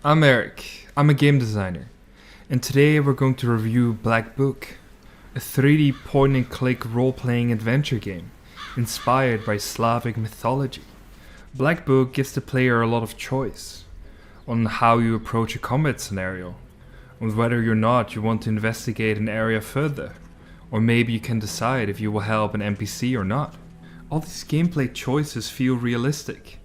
I'm Eric, I'm a game designer, and today we're going to review Black Book, a 3D point-and-click role-playing adventure game inspired by Slavic mythology. Black Book gives the player a lot of choice on how you approach a combat scenario, on whether or not you want to investigate an area further, or maybe you can decide if you will help an NPC or not. All these gameplay choices feel realistic,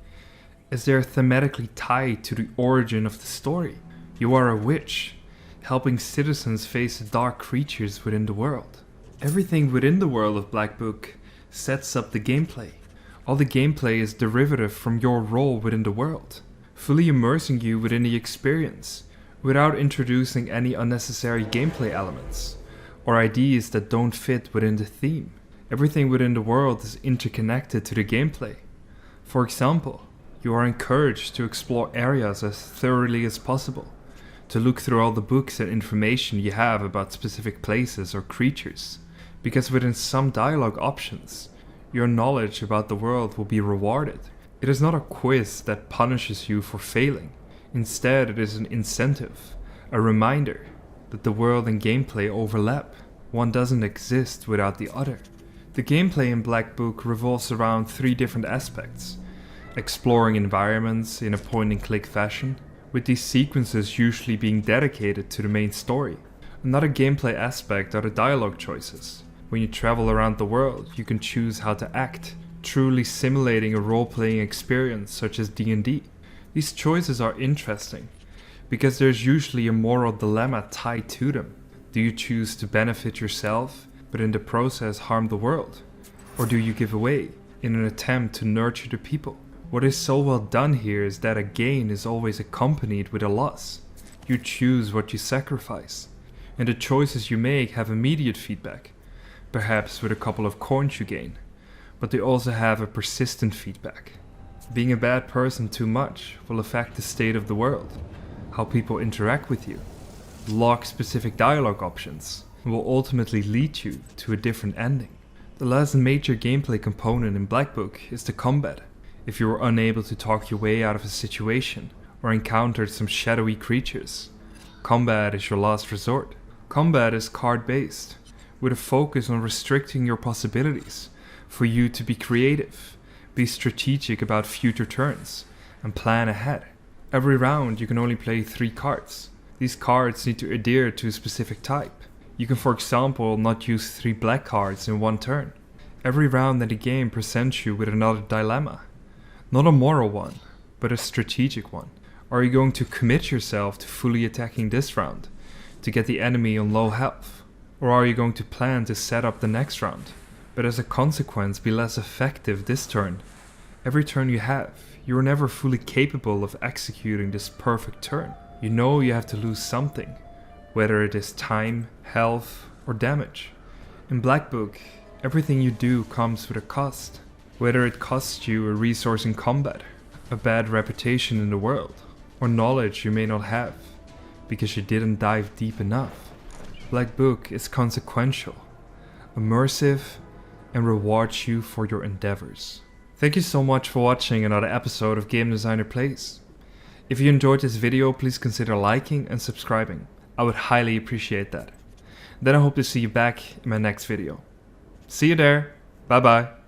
as they are thematically tied to the origin of the story. You are a witch, helping citizens face the dark creatures within the world. Everything within the world of Black Book sets up the gameplay. All the gameplay is derivative from your role within the world, fully immersing you within the experience, without introducing any unnecessary gameplay elements, or ideas that don't fit within the theme. Everything within the world is interconnected to the gameplay. For example, you are encouraged to explore areas as thoroughly as possible, to look through all the books and information you have about specific places or creatures, because within some dialogue options, your knowledge about the world will be rewarded. It is not a quiz that punishes you for failing. Instead, it is an incentive, a reminder that the world and gameplay overlap. One doesn't exist without the other. The gameplay in Black Book revolves around 3 different aspects. Exploring environments in a point-and-click fashion, with these sequences usually being dedicated to the main story. Another gameplay aspect are the dialogue choices. When you travel around the world, you can choose how to act, truly simulating a role-playing experience such as D&D. These choices are interesting, because there's usually a moral dilemma tied to them. Do you choose to benefit yourself, but in the process harm the world? Or do you give away, in an attempt to nurture the people? What is so well done here is that a gain is always accompanied with a loss. You choose what you sacrifice, and the choices you make have immediate feedback, perhaps with a couple of coins you gain, but they also have a persistent feedback. Being a bad person too much will affect the state of the world, how people interact with you, block specific dialogue options, and will ultimately lead you to a different ending. The last major gameplay component in Black Book is the combat. If you were unable to talk your way out of a situation, or encountered some shadowy creatures, combat is your last resort. Combat is card-based, with a focus on restricting your possibilities, for you to be creative, be strategic about future turns, and plan ahead. Every round you can only play 3 cards. These cards need to adhere to a specific type. You can, for example, not use 3 black cards in one turn. Every round in the game presents you with another dilemma. Not a moral one, but a strategic one. Are you going to commit yourself to fully attacking this round, to get the enemy on low health? Or are you going to plan to set up the next round, but as a consequence be less effective this turn? Every turn you have, you are never fully capable of executing this perfect turn. You know you have to lose something, whether it is time, health, or damage. In Black Book, everything you do comes with a cost. Whether it costs you a resource in combat, a bad reputation in the world, or knowledge you may not have, because you didn't dive deep enough. Black Book is consequential, immersive, and rewards you for your endeavors. Thank you so much for watching another episode of Game Designer Plays. If you enjoyed this video, please consider liking and subscribing. I would highly appreciate that. Then I hope to see you back in my next video. See you there. Bye bye.